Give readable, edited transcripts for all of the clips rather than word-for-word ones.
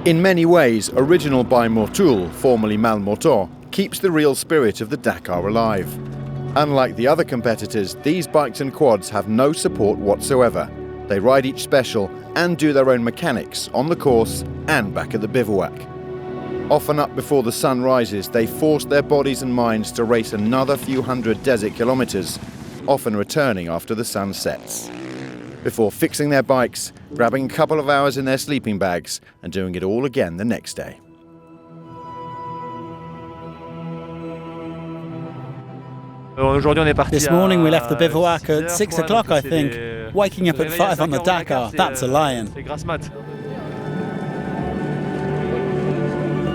In many ways, original by Motul, formerly Malmotor, keeps the real spirit of the Dakar alive. Unlike the other competitors, these bikes and quads have no support whatsoever. They ride each special and do their own mechanics on the course and back at the bivouac. Often up before the sun rises, they force their bodies and minds to race another few hundred desert kilometers, often returning after the sun sets, before fixing their bikes, grabbing a couple of hours in their sleeping bags and doing it all again the next day. This morning we left the bivouac at 6 o'clock, I think. Waking up at 5 on the Dakar, that's a lion.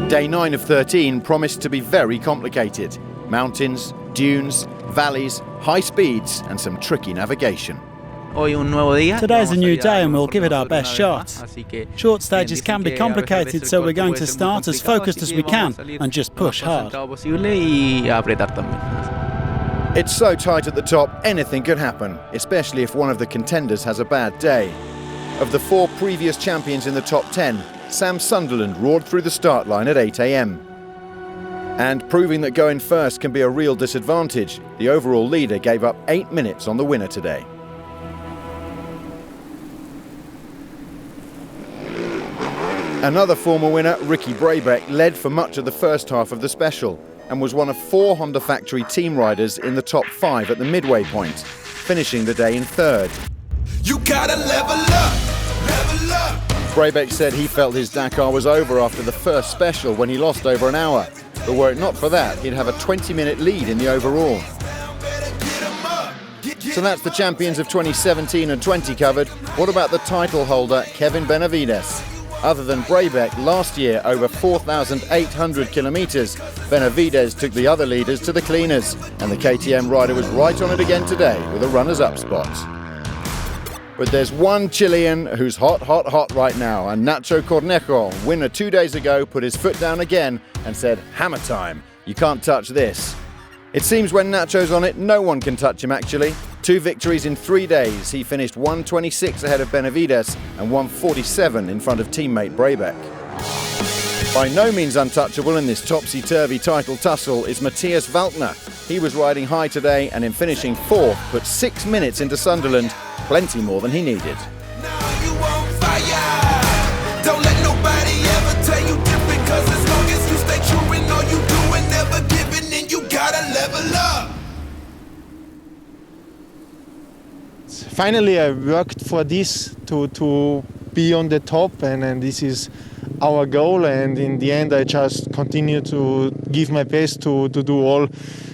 Day 9 of 13 promised to be very complicated. Mountains, dunes, valleys, high speeds and some tricky navigation. Today's a new day and we'll give it our best shot. Short stages can be complicated, so we're going to start as focused as we can and just push hard. It's so tight at the top, anything could happen, especially if one of the contenders has a bad day. Of the 4 previous champions in the top 10, Sam Sunderland roared through the start line at 8 a.m. And proving that going first can be a real disadvantage, the overall leader gave up 8 minutes on the winner today. Another former winner, Ricky Brabeck, led for much of the first half of the special and was one of 4 Honda factory team riders in the top 5 at the midway point, finishing the day in 3rd. You gotta level up, level up. Brabeck said he felt his Dakar was over after the first special when he lost over an hour, but were it not for that, he'd have a 20-minute lead in the overall. So that's the champions of 2017 and 20 covered. What about the title holder, Kevin Benavides? Other than Brabeck, last year over 4,800 kilometres, Benavides took the other leaders to the cleaners, and the KTM rider was right on it again today with a runners-up spot. But there's one Chilean who's hot, hot, hot right now, and Nacho Cornejo, winner 2 days ago, put his foot down again and said, hammer time, you can't touch this. It seems when Nacho's on it, no one can touch him actually. 2 victories in 3 days. He finished 1:26 ahead of Benavides and 1:47 in front of teammate Brabeck. By no means untouchable in this topsy-turvy title tussle is Matthias Waltner. He was riding high today and in finishing 4th put 6 minutes into Sunderland, plenty more than he needed. Now you on fire. Don't let nobody ever tell you different, 'cause as long as you stay true in all you do and never giving in, you gotta level up. Finally, I worked for this to be on the top, and this is our goal. And in the end, I just continue to give my best to do all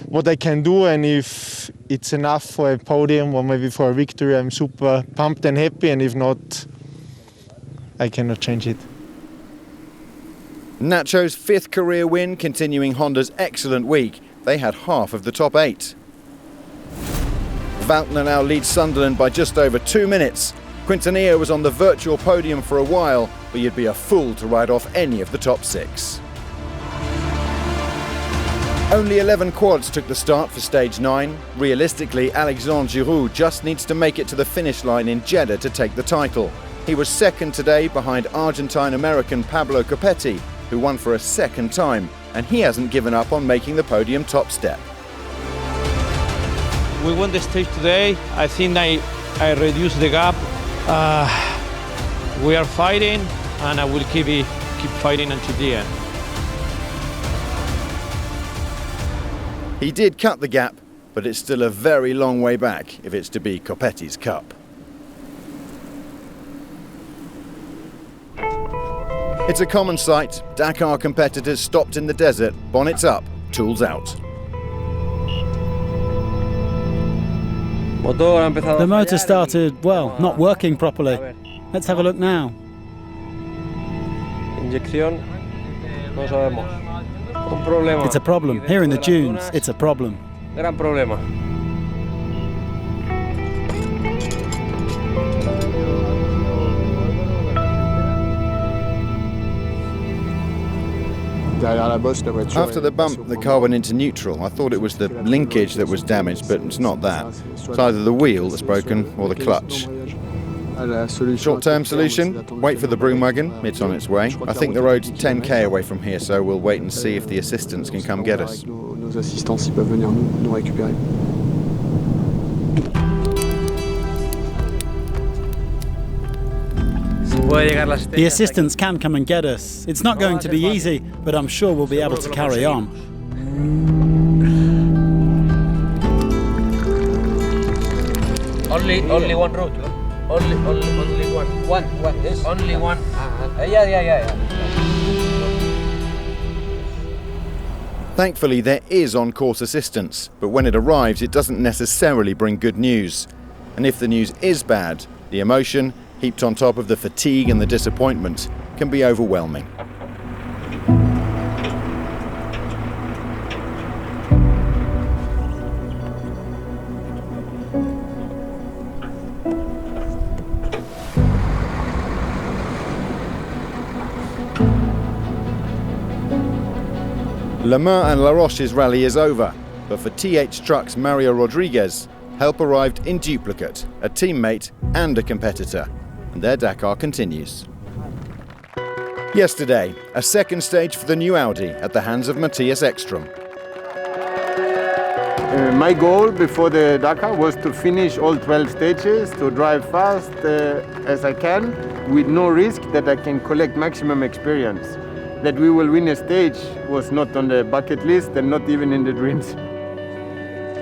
what I can do. And if it's enough for a podium or maybe for a victory, I'm super pumped and happy. And if not, I cannot change it. Nacho's 5th career win, continuing Honda's excellent week. They had half of the top 8. Waltner now leads Sunderland by just over 2 minutes. Quintanilla was on the virtual podium for a while, but you'd be a fool to ride off any of the top 6. Only 11 quads took the start for stage 9. Realistically, Alexandre Giroud just needs to make it to the finish line in Jeddah to take the title. He was 2nd today behind Argentine-American Pablo Copetti, who won for a 2nd time, and he hasn't given up on making the podium top step. We won the stage today. I think I reduced the gap. We are fighting, and I will keep fighting until the end. He did cut the gap, but it's still a very long way back if it's to be Copetti's cup. It's a common sight. Dakar competitors stopped in the desert, bonnets up, tools out. The motor started, well, not working properly. Let's have a look now. It's a problem. Here in the dunes, it's a problem. After the bump, the car went into neutral. I thought it was the linkage that was damaged, but it's not that. It's either the wheel that's broken or the clutch. Short-term solution, wait for the broom wagon, it's on its way. I think the road's 10k away from here, so we'll wait and see if the assistants can come get us. The assistants can come and get us. It's not going to be easy, but I'm sure we'll be able to carry on. Only one route. Only one. One. Yes. Only one. Yeah. Thankfully, there is on-course assistance, but when it arrives, it doesn't necessarily bring good news. And if the news is bad, the emotion, heaped on top of the fatigue and the disappointment, can be overwhelming. Le Mans and La Roche's rally is over, but for TH Truck's Mario Rodriguez, help arrived in duplicate, a teammate and a competitor, and their Dakar continues. Yesterday, a second stage for the new Audi at the hands of Matthias Ekstrom. My goal before the Dakar was to finish all 12 stages, to drive fast as I can, with no risk, that I can collect maximum experience. That we will win a stage was not on the bucket list and not even in the dreams.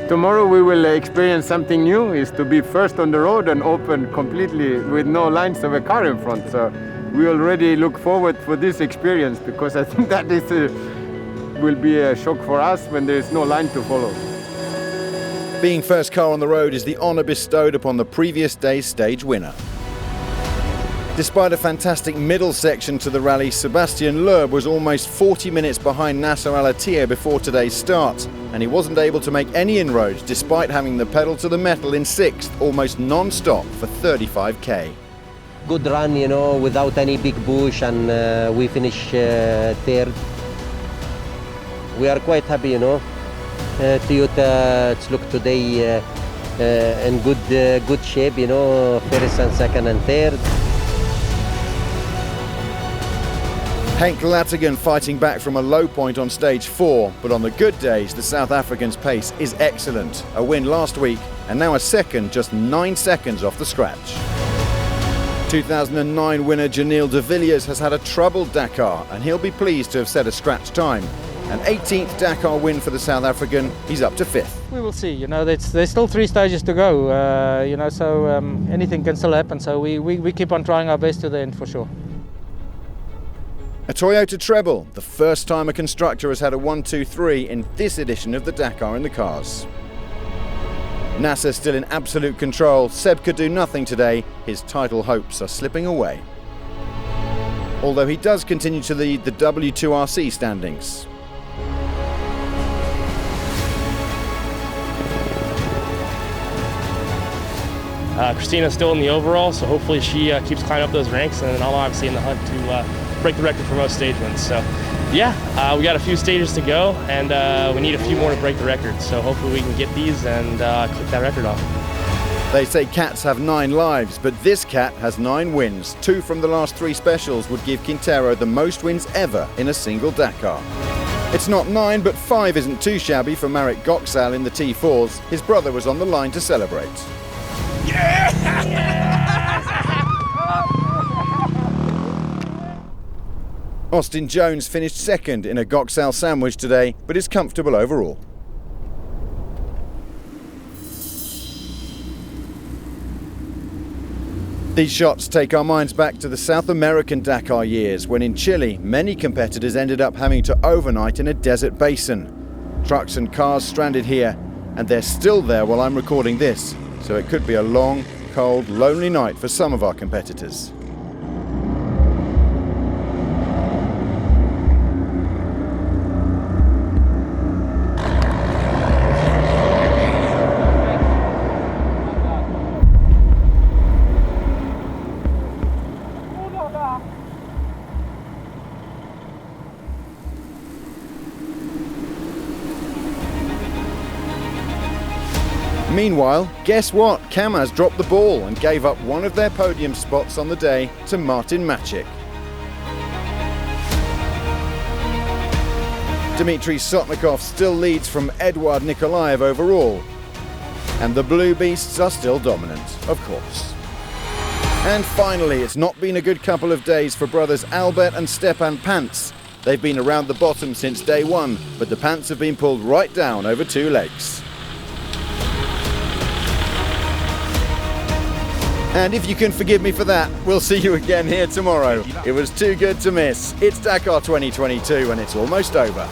Tomorrow we will experience something new, is to be first on the road and open completely with no lines of a car in front. So we already look forward for this experience, because I think that will be a shock for us when there is no line to follow. Being first car on the road is the honour bestowed upon the previous day's stage winner. Despite a fantastic middle section to the rally, Sébastien Loeb was almost 40 minutes behind Nasser Al-Attiyah before today's start, and he wasn't able to make any inroads despite having the pedal to the metal in 6th, almost non-stop for 35k. Good run, without any big push, and we finish 3rd. We are quite happy, Toyota look today in good shape, 1st and 2nd and 3rd. Henk Lattegen fighting back from a low point on stage 4, but on the good days the South African's pace is excellent. A win last week and now a second just 9 seconds off the scratch. 2009 winner Janil de Villiers has had a troubled Dakar, and he'll be pleased to have set a scratch time. An 18th Dakar win for the South African, he's up to 5th. We will see, there's still 3 stages to go, so anything can still happen, so we keep on trying our best to the end for sure. A Toyota treble, the first time a constructor has had a 1-2-3 in this edition of the Dakar in the cars. Nasser still in absolute control. Seb could do nothing today. His title hopes are slipping away. Although he does continue to lead the W2RC standings. Christina's still in the overall, so hopefully she keeps climbing up those ranks, and then I'm obviously in the hunt to break the record for most stage wins. So yeah, we got a few stages to go, and we need a few more to break the record. So hopefully we can get these and click that record off. They say cats have 9 lives, but this cat has 9 wins. 2 from the last 3 specials would give Quintero the most wins ever in a single Dakar. It's not 9, but 5 isn't too shabby for Marek Goksal in the T4s. His brother was on the line to celebrate. Austin Jones finished second in a Goksal sandwich today, but is comfortable overall. These shots take our minds back to the South American Dakar years, when in Chile, many competitors ended up having to overnight in a desert basin. Trucks and cars stranded here, and they're still there while I'm recording this, so it could be a long, cold, lonely night for some of our competitors. Meanwhile, guess what? Kamaz dropped the ball and gave up one of their podium spots on the day to Martin Maciek. Dmitry Sotnikov still leads from Eduard Nikolaev overall. And the Blue Beasts are still dominant, of course. And finally, it's not been a good couple of days for brothers Albert and Stepan Pants. They've been around the bottom since day one, but the Pants have been pulled right down over 2 legs. And if you can forgive me for that, we'll see you again here tomorrow. It was too good to miss. It's Dakar 2022 and it's almost over.